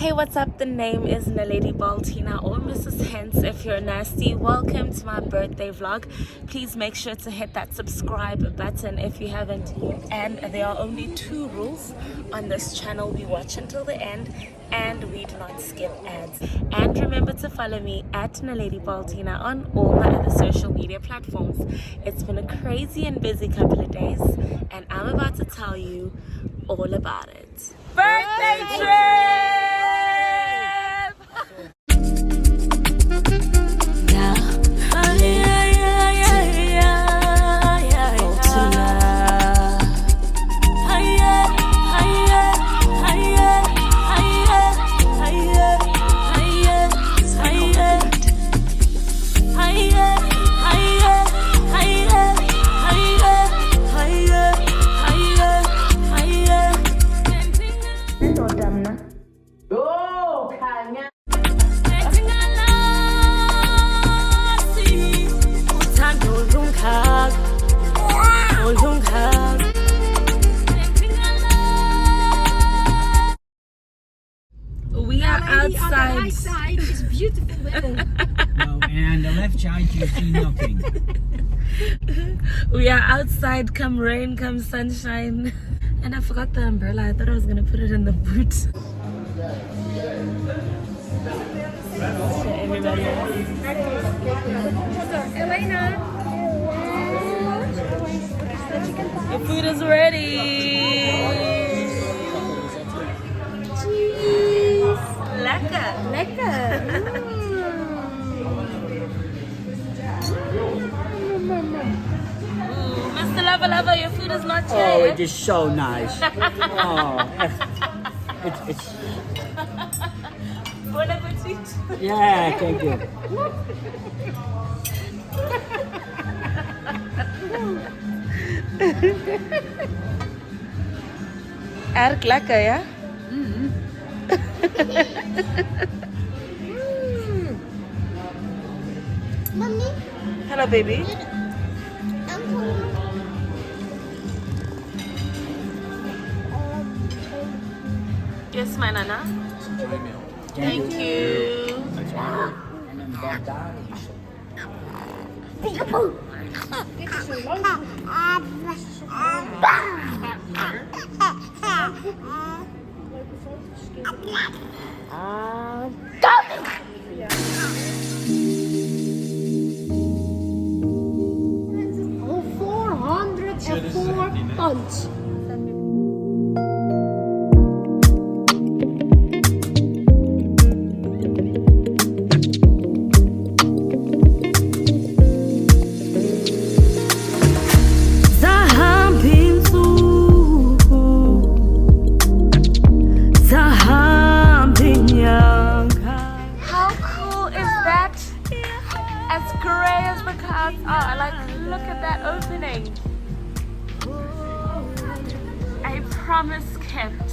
Hey, what's up? The name is Naledi Baltina or Mrs. Hence if you're nasty. Welcome to my birthday vlog. Please make sure to hit that subscribe button if you haven't yet. And there are only 2 rules on this channel. We watch until the end and we do not skip ads. And remember to follow me at Naledi Baltina on all my other social media platforms. It's been a crazy and busy couple of days and I'm about to tell you all about it. Birthday trip! We are outside. On the right side is beautiful weather. No, and the left side you see nothing. We are outside, come rain, come sunshine. And I forgot the umbrella. I thought I was gonna put it in the boot. So everybody else. Elena. Your food is ready. Lekker. Lekker. Ooh, Mr. Lover Lover, your food is not Oh, yet. it is so nice. Oh, it's Bon appetit. yeah, thank you. Erg lekker, ja? Mommy, Hello, baby. Yes, my nana. Thank you. dit is zo lang. Oh, 404 tons. How cool is that? As gray as the clouds are, like look at that opening. A promise kept.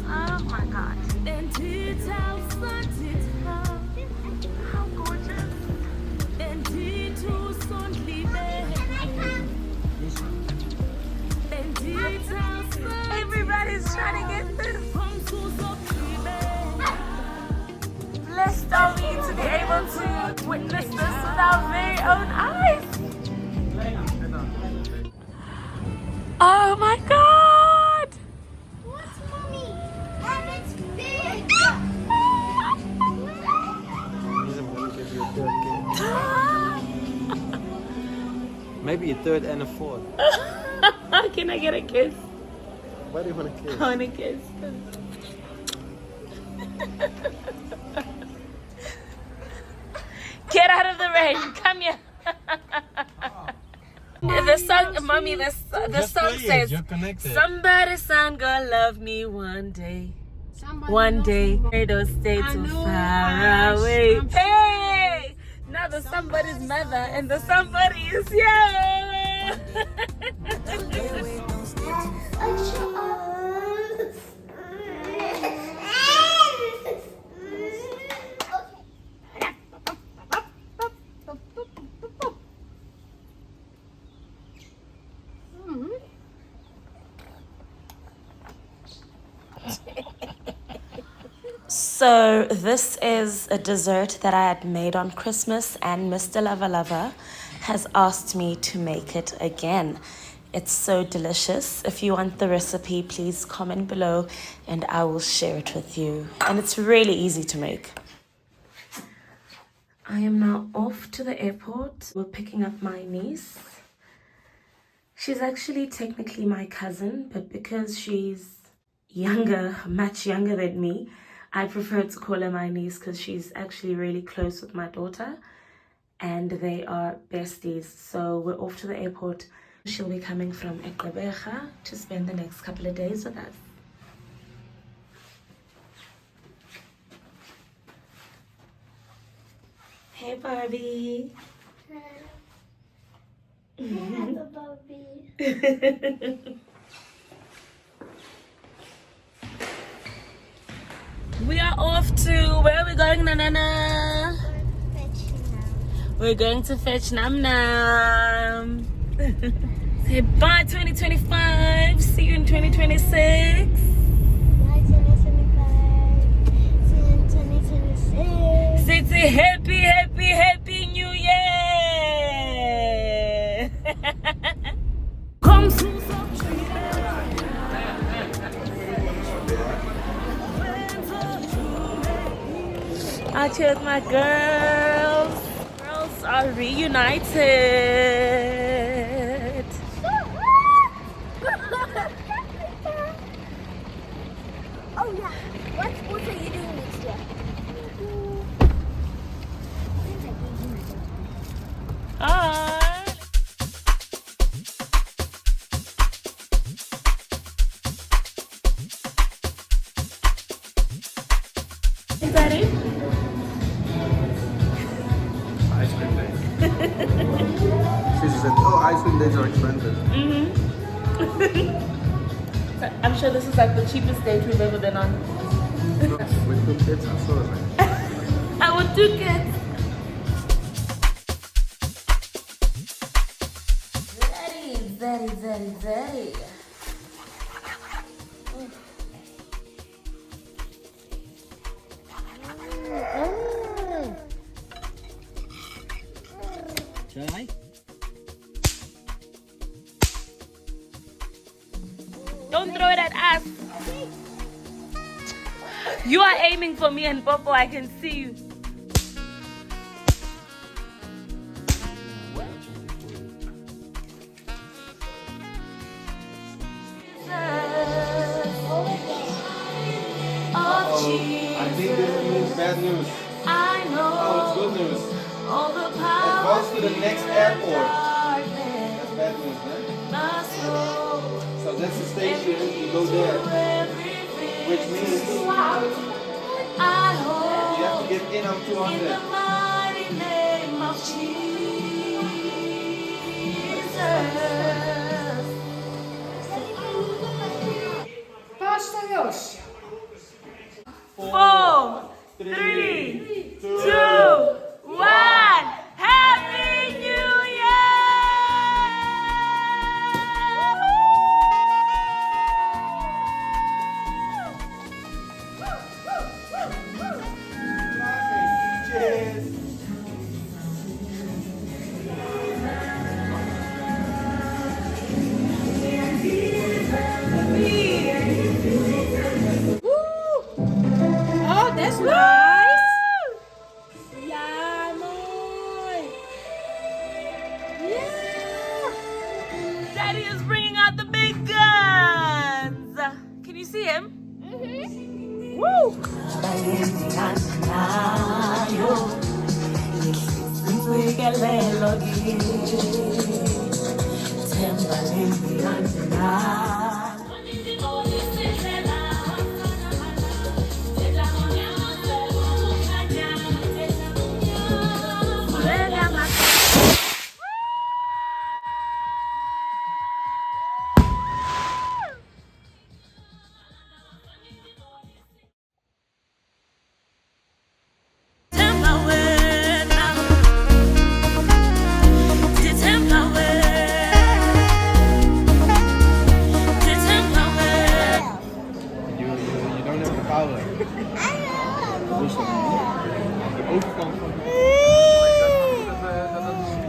Oh my god. How gorgeous. Everybody's trying to get this. Blessed are we to be able to witness this with our very own eyes. Oh my god! What's mommy? And it's big. Maybe a third and a fourth. Can I get a kiss? Why do you want a kiss? I want a kiss. Get out of the rain. Come here. The song, mommy, the song says, somebody son gonna love me one day. One day, don't stay too far away. Hey! Now the somebody's mother and the somebody is you. So this is a dessert that I had made on Christmas, and Mr. Lover Lover has asked me to make it again. It's so delicious. If you want the recipe, please comment below and I will share it with you. And it's really easy to make. I am now off to the airport. We're picking up my niece. She's actually technically my cousin, but because she's younger, much younger than me, I prefer to call her my niece because she's actually really close with my daughter and they are besties. So we're off to the airport. She'll be coming from Ep22 to spend the next couple of days with us. Hey Barbie. That's a Barbie. We are off to, where are we going, Nanana? We're going to fetch Nam Nam. Say bye 2025. See you in 2026. Bye 2025. See you in 2026. Say happy, happy, happy New Year. Come through some out here with my girls. Girls are reunited. Oh yeah. What sports are you doing next year? Daddy? Ice cream day. She said, oh, ice cream days are expensive. I'm sure this is like the cheapest date we've ever been on. With 2 kids, I'm so like. I want 2 kids. Very, very, very. Shall I? Don't throw it at us. You are aiming for me and Popo, I can see you. I think this means bad news. I know. Oh, it's good news. All the It power goes to the next airport. That's bad news, man. So that's the station, you go there. Which means you have to get in on 200. Basta już. 4, 3, 2, 1. Happy New Year! Cheers. Oh, that's nice. Yeah, boy. Yeah. Daddy is bringing out the big guns. Can you see him? Woo!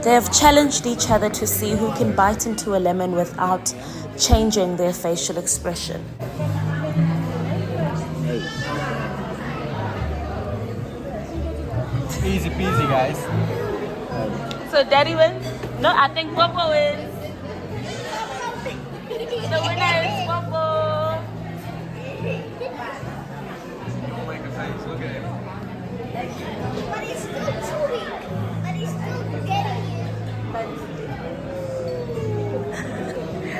They have challenged each other to see who can bite into a lemon without changing their facial expression. Easy peasy, guys. So Daddy wins? No, I think Popo wins. The winner is Popo. Make a face. Look at him. But he's still chewing. But he's still getting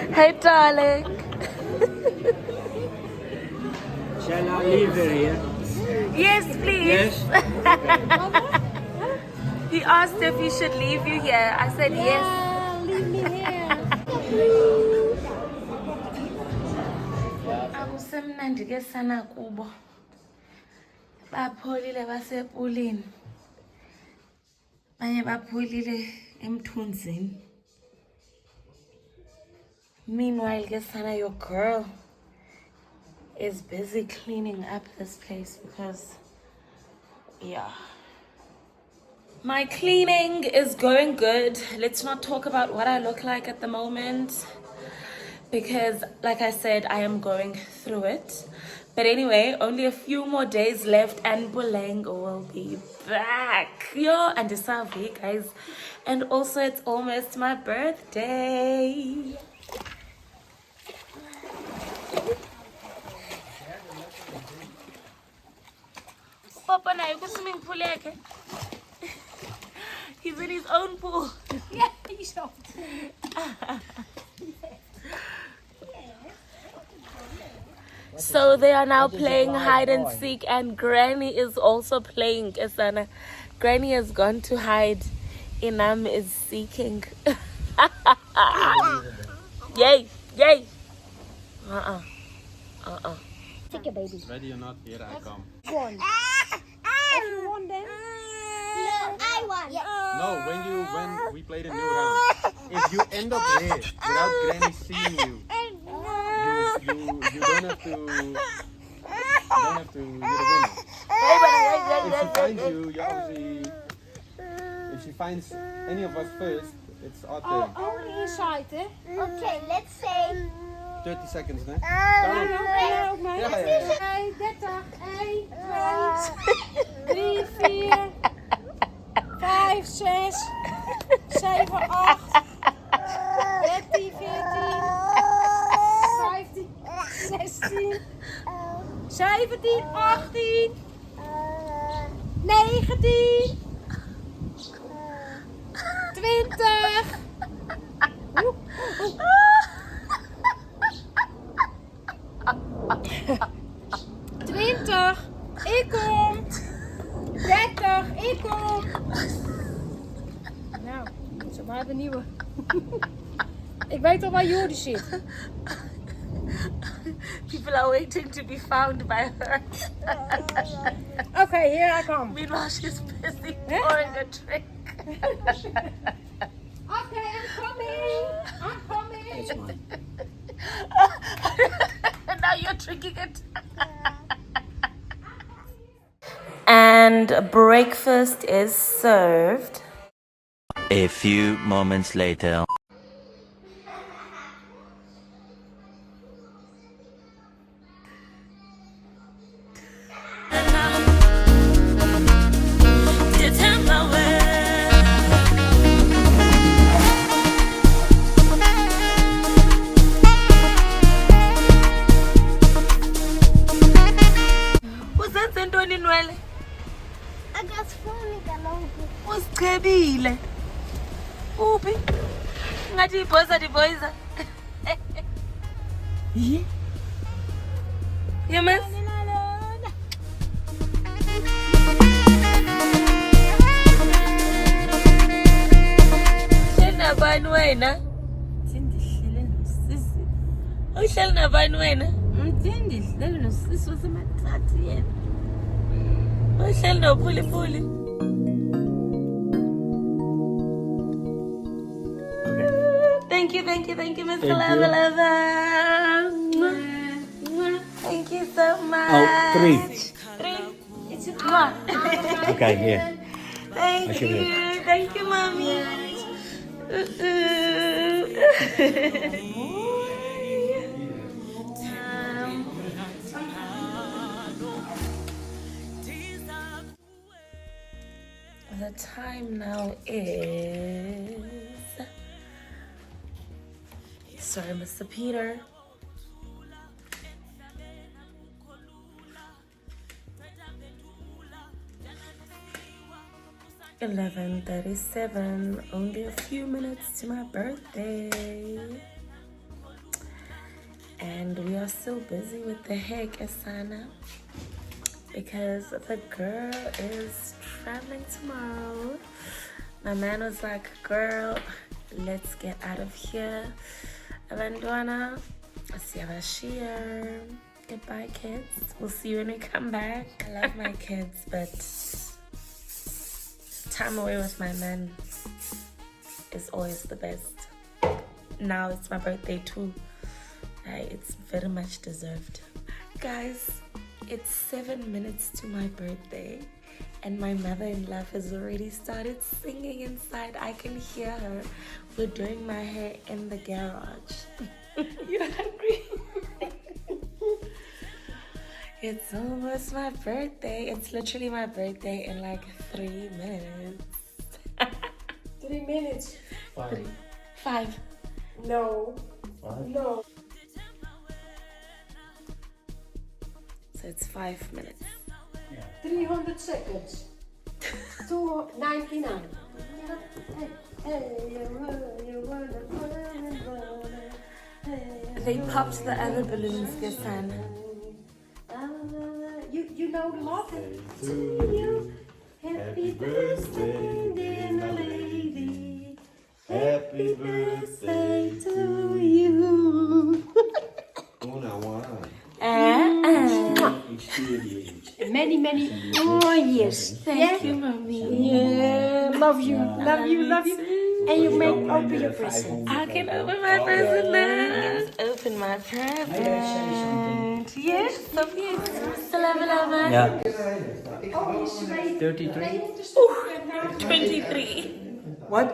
it. Hey, darling. Shall I leave her here? Yes, please. Yes. He asked if he should leave you here. I said yes. Leave me here. Akusemnandi ke sana kubo. Bapholile basepulini. Banye bapholile emthunzini. Meanwhile, ke sana, your girl is busy cleaning up this place because, yeah. My cleaning is going good. Let's not talk about what I look like at the moment because, like I said, I am going through it. But anyway, only a few more days left and Bolengo will be back. Yo, and it's Savi, guys. And also, it's almost my birthday. Papa, now you go swimming pool, okay? He's in his own pool. Ja, die zo. So they are now playing hide and seek, and Granny is also playing. Esana. Granny has gone to hide. Inam is seeking. Yay! Yay! Take a baby. Ready or not, here I come. One. If you want them. No, I won. No, when we play the new round, if you end up there without Granny seeing you, you don't have to. You're the winner. If she finds you, you obviously. If she finds any of us first, it's our turn. Only inside, hè? Okay, let's say 30 seconds, né? Ja, ook mij. Ja. 1, 30, 1, 2, 3, 4, 5, 6, 7, 8, 13, 14, 15, 16, 17, 18, 19, 20. 20, ik kom. 30, ik kom. Nou, zo maar de nieuwe. Ik weet al waar Jordi zit. People are waiting to be found by her. Okay, here I come. Meanwhile, she's busy pouring a drink. Okay, I'm coming. I'm coming. That's mine. Now you're drinking it. And breakfast is served. A few moments later. Usichebile. Uphi? Ngathi diboza. Yi? Yemes? Hleli nabani wena? Ngihlele nosisi. Uhleli nabani wena? Ngihleli nosisi wasemathathu yena. Uhleli nophulipuli. Thank you, Mr. Lover. Thank you so much. Oh, 3. 3? It's 1. Okay, here. Thank you, Mommy. The time now is... Sorry, Mr. Peter. 11:37. Only a few minutes to my birthday. And we are still busy with the hair, Asana, because the girl is traveling tomorrow. My man was like, girl, let's get out of here. Abantwana, siyabashiya. Goodbye, kids. We'll see you when we come back. I love my kids, but time away with my man is always the best. Now it's my birthday too. It's very much deserved. Guys, it's 7 minutes to my birthday and my mother-in-law has already started singing inside. I can hear her. We're doing my hair in the garage. You hungry? It's almost my birthday. It's literally my birthday in like 3 minutes. 3 minutes. 5. No. 5? No. So it's 5 minutes. 300 seconds. 299. They popped the other balloons, Gasan. You know the lot? To you. Happy birthday, dear lady. Happy birthday to you. Many more years. Thank you, mommy. Yeah, love you. And you may open your present. I can open my present now. Open my present. Yes, Sophie. Salam. Yeah. Oh, is 33. 23. What?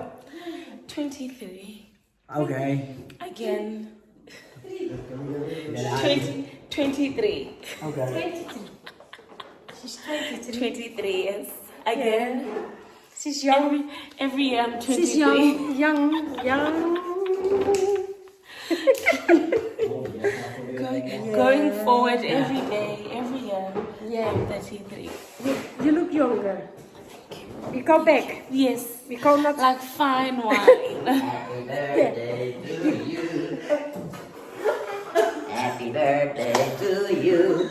23. Okay. Again. Then 23. Okay. She's 23. 23, yes. Again. She's young. Every year I'm 23. She's young. Going forward every day, every year. Yeah. I'm 33. You look younger. We go back. Yes. We go not Like fine wine. Happy birthday to you. Happy birthday to you.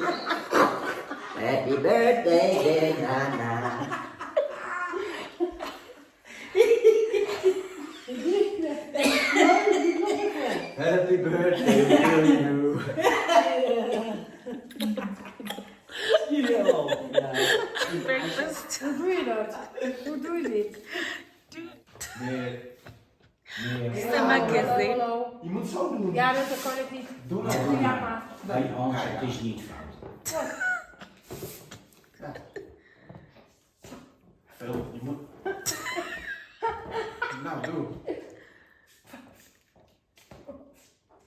Happy birthday, dear Nana. Happy birthday to you. Breakfast. Hoe doe je dat? Hoe doe je dit? Hallo. Je moet zo doen. Ja, dat kan ik niet. Doe dat. Ja, maar. Bij ons, het is niet fout. Veel, je moet. Nou, doe.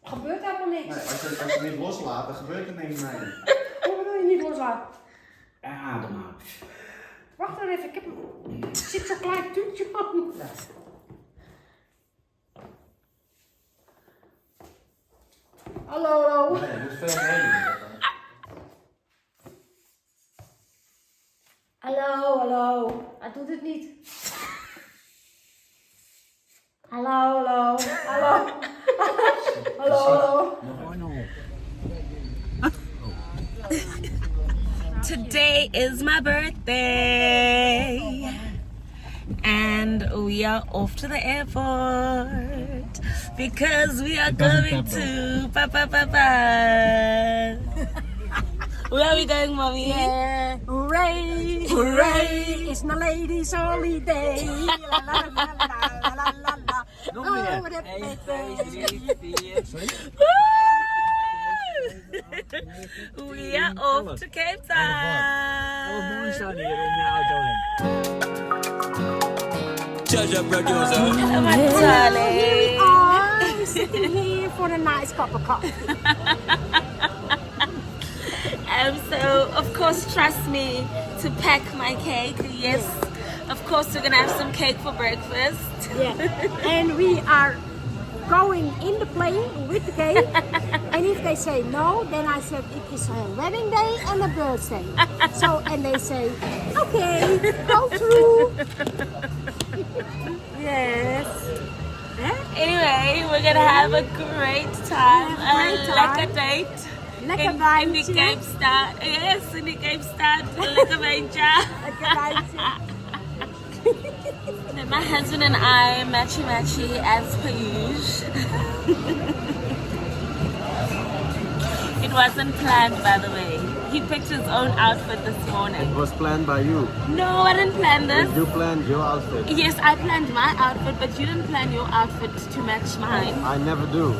Gebeurt helemaal niks. Nee, als je niet loslaat, dan gebeurt er niks mee. Hoe wil je niet loslaten? Adem uit. Wacht dan even, er zit zo'n klein toetje aan. Hallo. Nee, je moet veel mee. Hallo. Hij doet het niet. Hallo. Today is my birthday. And we are off to the airport. Because we are going to Where are we going, mommy? Yeah. Hooray. It's my ladies' holiday. La la la la la la la. Nog meer. Oh, dat 1, 2, 3, 4. Sorry? We are off to Cape Town. Alle boeren staan hier in de auto heen. Hello, my darling. We are sitting here for a nice cup of coffee. So of course, trust me to pack my cake. Yes, of course we're gonna have some cake for breakfast. Yeah. And we are going in the plane with the cake. And if they say no, then I said it is a wedding day and a birthday. So, and they say, okay, go through. Yes. Eh? Anyway, we're gonna have a great time. Great time. Lekker date. Lekker In wijntje. the Cape Stad. Yes, in the Cape Stad. Lekker wijntje. Lekker wijntje. My husband and I matchy as per usual. It wasn't planned, by the way. He picked his own outfit this morning. It was planned by you. No, I didn't plan this. You planned your outfit. Yes, I planned my outfit, but you didn't plan your outfit to match mine. I never do.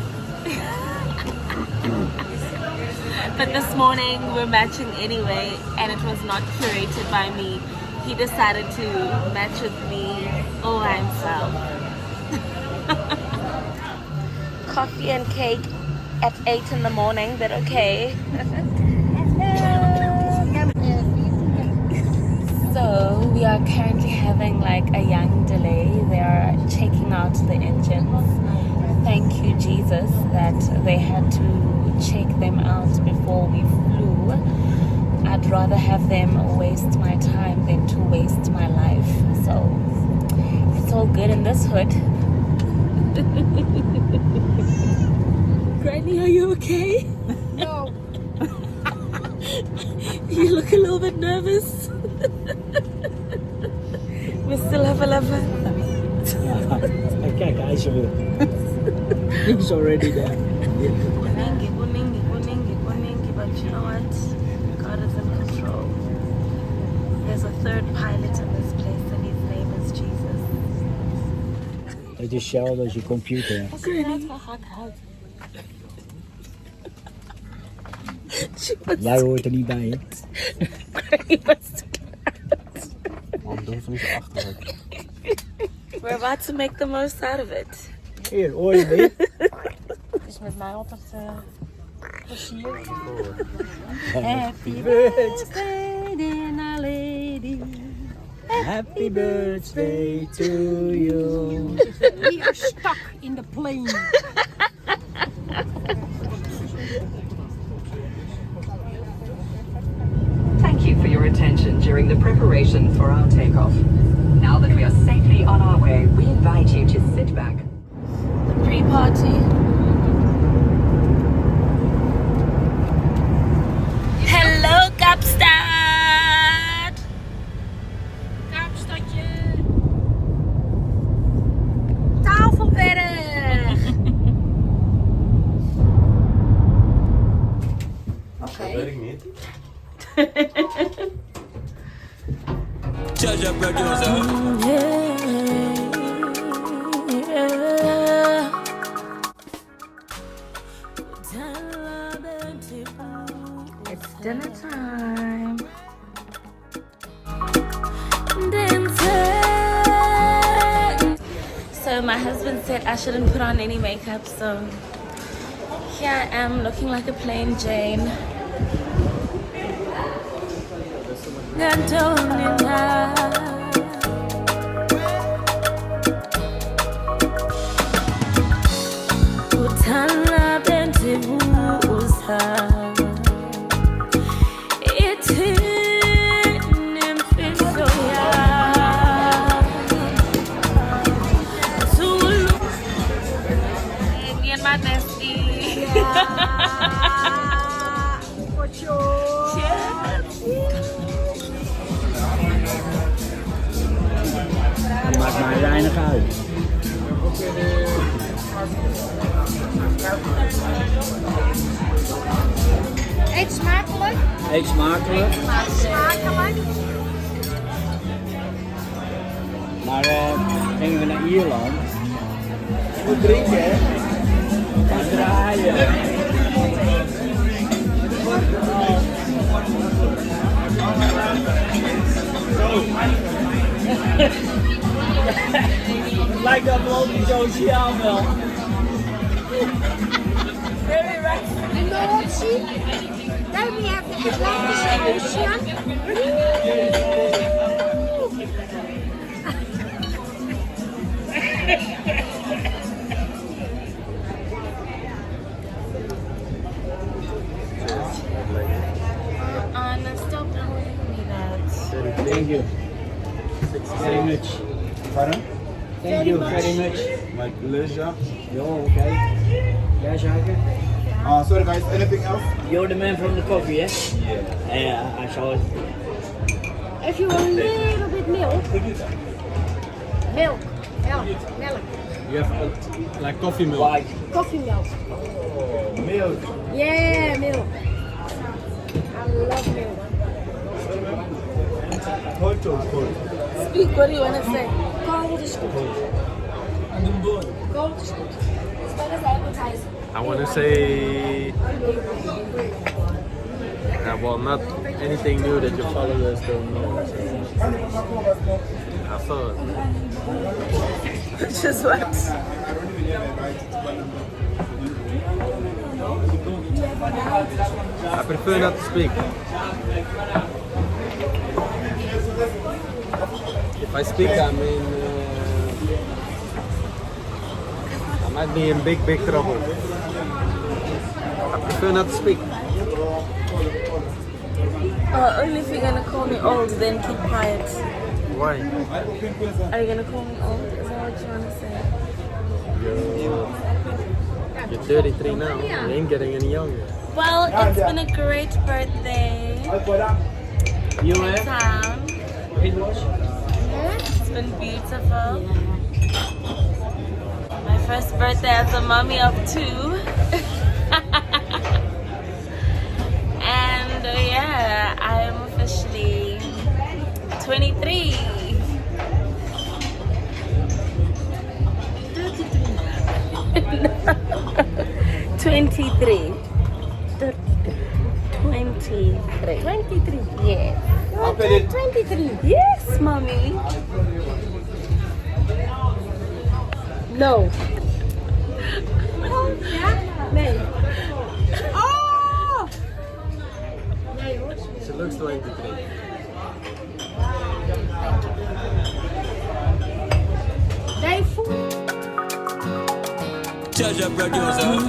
But this morning we're matching anyway, and it was not curated by me. He decided to match with me all by himself. Coffee and cake at 8 in the morning, but okay. So we are currently having like a young delay. They are checking out the engines. Thank you, Jesus, that they had to check them out before we flew. I'd rather have them waste my time than to waste my life. So it's all good in this hood. Granny, are you okay? No. You look a little bit nervous. We still have a lover. Kijk, hij is er weer. He's already there. But you know what? God is in control. There's a third pilot in this place, and his name is Jesus. Het is hetzelfde als je computer. Jij hoort er niet bij, hè? We're about to make the most out of it. Hier, hoor je dit? Dus met mij altijd plezier. Happy birthday, dear lady. Happy birthday to you. We are stuck in the plane. Thank you for your attention during the preparation for our takeoff. Now that we are safely on our way, we invite you to sit back. The pre-party. Hello, Kaapstad. Kaapstadje. Tafelberg. Dat weet ik niet. Judge up producer. It's dinner time. So my husband said I shouldn't put on any makeup, so here I am looking like a plain Jane. Me and my bestie. For sure. Dat maakt mij weinig uit. Eet smakelijk. Eet smakelijk. Smakelijk. Maar gingen we naar Ierland. Je moet drinken, hè? Gaan draaien. dat wel niet sociaal wel. Very right. The North Sea. Then we have the Atlantic Ocean. Anna, stop telling me that. Thank you. Very much. Pardon? Thank you very much. My pleasure. Yo, okay. Yeah, suiker. Sorry guys, anything else? You're the man from the coffee, eh? Yeah. Yeah, I saw it. If you want a little bit milk. Milk. Milk. You have like coffee milk. Like, Coffee milk. Milk. Yeah, milk. I love milk. Hot or cold? Speak, what do you want to say? Cold is good. Cold is good. Spell as advertising. I want to say, well, not anything new that your followers don't know. So I thought. Which is what? I prefer not to speak. If I speak, I mean, I might be in big trouble. I prefer not to speak. Only if you're gonna call me old, then keep quiet. Why? Are you gonna call me old? Is that what you wanna say? You're 33 now. You ain't getting any younger. Well, it's been a great birthday. you Town. It's been beautiful. My first birthday as a mommy of 2. And yeah, I am officially 23. 23. 23. 23. Yes. You turned 23. Yes, mommy. No. Ja? Nee. Oh! Nee hoor. She looks 23. Nee, voel. Judge a producer.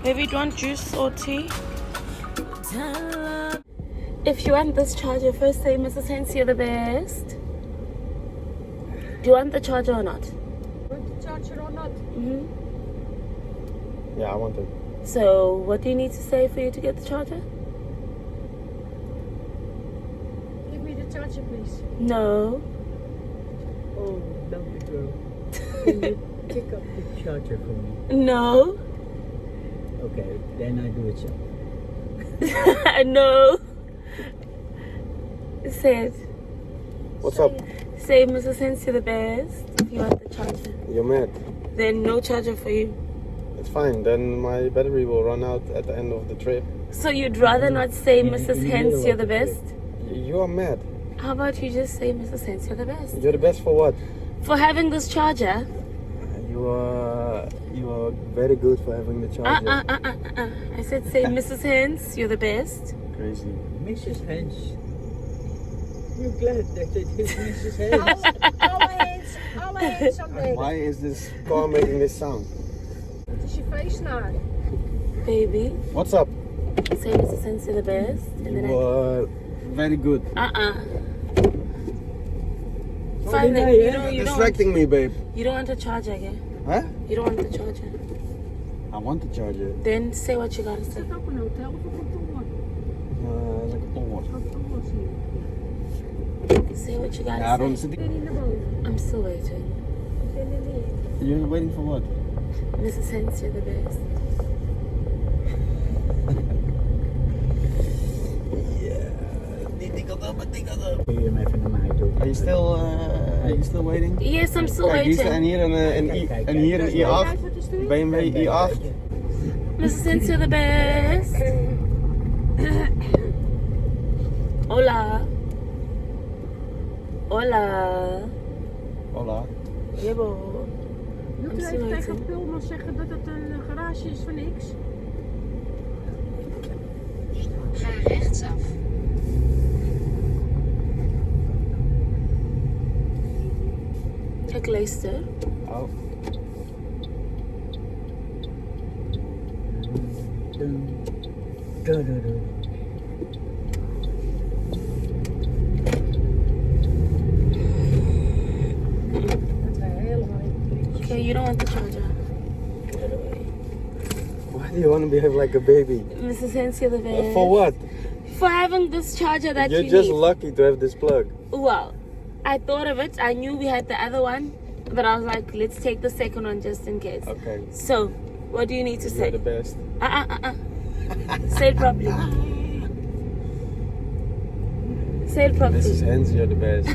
Maybe you want juice or tea? If you want this charger, first say, Mrs. Hens, you're the best. Do you want the charger or not? Want the charger or not? Yeah, I want it. So, what do you need to say for you to get the charger? Give me the charger, please. No. Oh, lovely girl. Can you pick up the charger for me? No. Okay, then I do it so. No. Say it. What's up? Say, Mrs. Hens, you're the best. If you want the charger. You're mad. Then no charger for you. It's fine. Then my battery will run out at the end of the trip. So you'd rather not say, In Mrs. the Hens, middle you're of the the best? You are mad. How about you just say, Mrs. Hens, you're the best? You're the best for what? For having this charger? You are very good for having the charger. I said, say, Mrs. Hens, you're the best. Crazy. Mrs. Hens. You're glad that it is Mrs. Hens. Alle hands on deck. Why is this car making this sound? Het is je feestnaar. Baby, What's up? say, Mrs. Hens, you're the best. And then You are very good. Fine, then you don't Distracting me, babe. want a charger, okay? Huh? You don't want the charger. I want the charger. Then say what you gotta say. Is dat ook een hotel of een kantoor? Like a poor. Kantoor zie je. Say what you gotta Ja, dan say. zit ik. Ik ben in de boven. I'm still waiting. Ik ben er niet. You're waiting for what? Mrs. Hens, you're the best. Kun je hem even naar mij toe? Are you still waiting? Yes, I'm still Kijk, hier waiting. en hier en hier een i8. BMW i8. Mrs. Hens, you're the best. Hola. Hola. Hola. Jebo. Moet u even tegen Pulman zeggen dat het een garage is voor niks? Ga rechtsaf. Ik luister. Oh. Okay, you don't want the charger. Why do you want to behave like a baby? Mrs. Hens, you're the best. For what? For having this charger that You're you just need. lucky to have this plug. Well, I thought of it. I knew we had the other one, but I was like, let's take the second one just in case. Okay. So, what do you need to You're say? the best. Say it properly. Say it properly. Mrs. Hens, you're the best.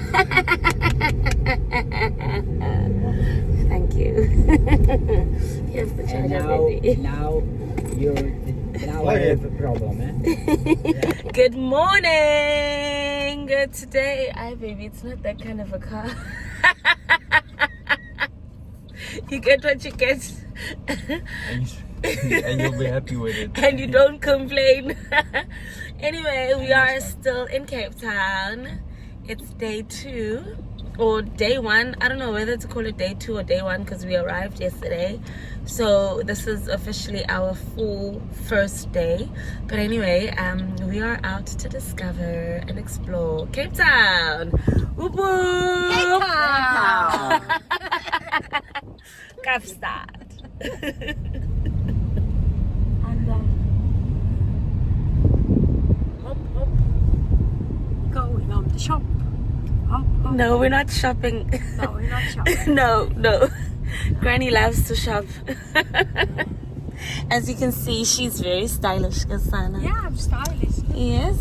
Thank you. Here's the charger, baby. Now I have a problem, eh? Good morning. Today, baby, it's not that kind of a car. You get what you get. And you'll be happy with it. And you don't complain. Anyway, we are still in Cape Town. It's day 2 or day 1. I don't know whether to call it day 2 or day 1 because we arrived yesterday. So this is officially our full first day. But anyway, we are out to discover and explore Cape Town. Whoop whoop! Cape Town! Kaapstad. And hop, hop. Going on the shop. Hop, hop. No, we're not shopping. No, we're not shopping. No. Granny loves to shop. As you can see, she's very stylish, Kasana. Yeah, I'm stylish. Yes.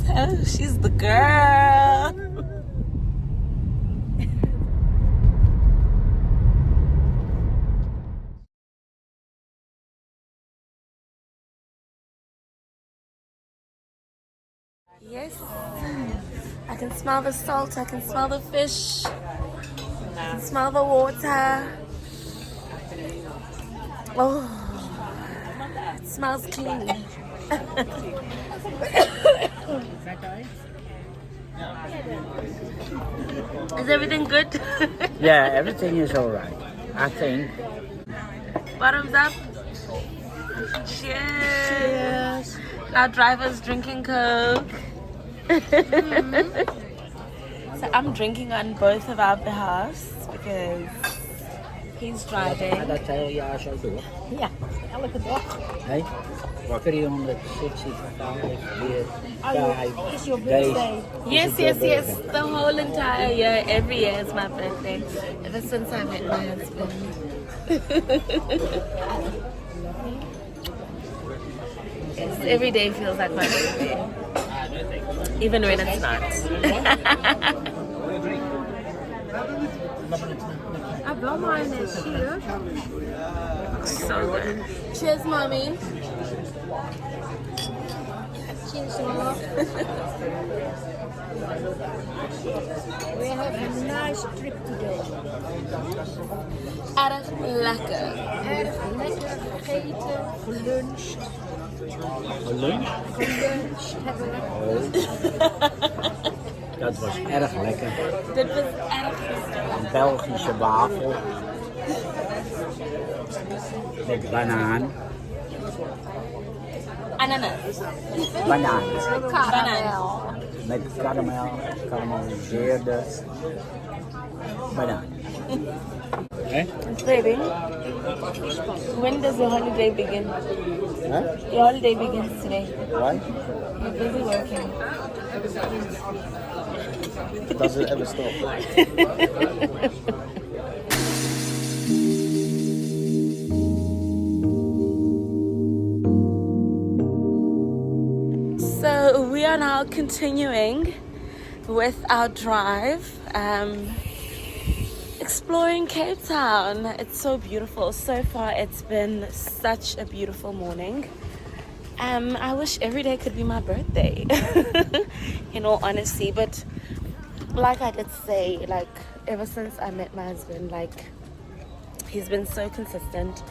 Oh, she's the girl. Yes. I can smell the salt, I can smell the fish, I can smell the water. Oh, it smells clean. Is everything good? Yeah, everything is alright. I think. Bottoms up. Cheers. Our driver's drinking Coke. So I'm drinking on both of our behalves because he's driving. Dat hele jaar zo door. Ja, elke dag. Nee? 365 weer. It's your birthday. Yes. The whole entire year, every year is my birthday. Ever since I met my husband. Yes, every day feels like my birthday. Even when it's not. I wel mayonaise. Cheers. So good. Cheers, mommy. Cheers, mama. We have a nice trip today. Erg lekker. Erg lekker gegeten, geluncht. Lunch? Geluncht hebben we. Dat was erg lekker. Dit was erg lekker. Een Belgische wafel. Met banaan. Ananas. Banaan. Karamel. Met karamelliseerde banaan. Baby, when does your holiday begin? Huh? Your holiday begins today. Why? You're busy working. Does it ever stop? So we are now continuing with our drive, exploring Cape Town. It's so beautiful. So far it's been such a beautiful morning. I wish every day could be my birthday, in all honesty, but like I did say, like ever since I met my husband, like he's been so consistent.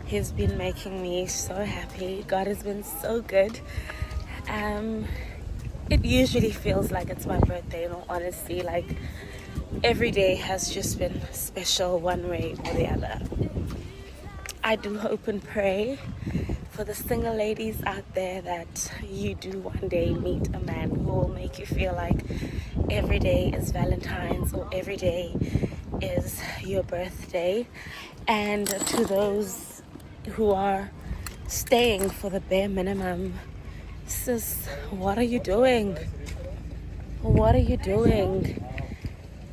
He's been making me so happy. God has been so good. It usually feels like it's my birthday, in all honesty. Like every day has just been special one way or the other. I do hope and pray for the single ladies out there that you do one day meet a man who will make you feel like every day is Valentine's or every day is your birthday. And to those who are staying for the bare minimum, sis, what are you doing? What are you doing?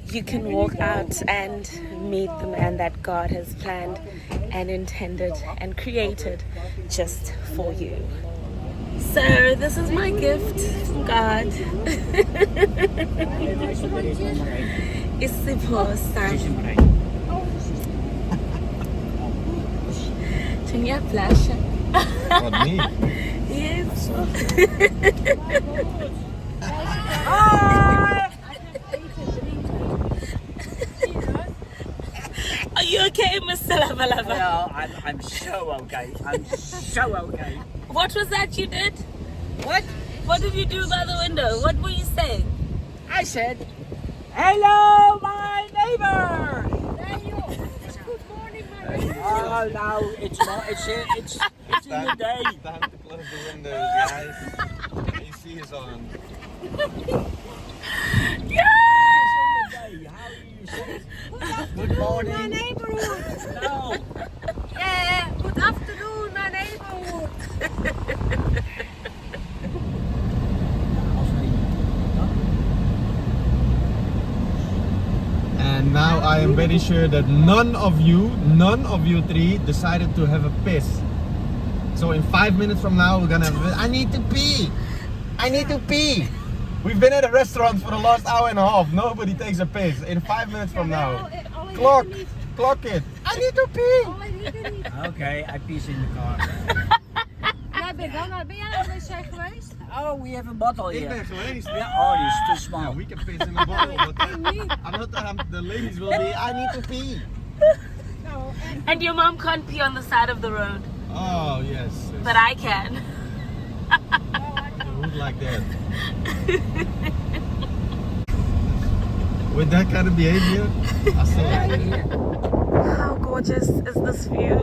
You can walk out and meet the man that God has planned and intended and created just for you. So this is my gift from God. Isipho sami. Can you flash? What, me? Yes. Are you okay, Mr. Lavalava? Well, I'm so okay. I'm so okay. What was that you did? What? What did you do by the window? What were you saying? I said, hello, my neighbor. Good morning, my neighbor. Oh no, it's not. It's in the day. Time to close the windows, guys. AC is on. Good My morning. neighborhood. No. Yeah, good afternoon, my neighborhood. And now I am very sure that none of you three decided to have a piss. So in 5 minutes from now we're gonna have, I need to pee. We've been at a restaurant for the last hour and a half. Nobody takes a piss. In 5 minutes from now. Clock it. I need to pee. Okay, I piece in the car. Ben jij naar de wc geweest? Oh, we have a bottle Ik here. ben geweest. Yeah, oh, this is too small. Yeah, we can piss in a bottle, but I'm not the ladies will be, I need to pee. And your mom can't pee on the side of the road, Oh, yes. but I can. You would like that. With that kind of behavior, I still like it. How gorgeous is this view?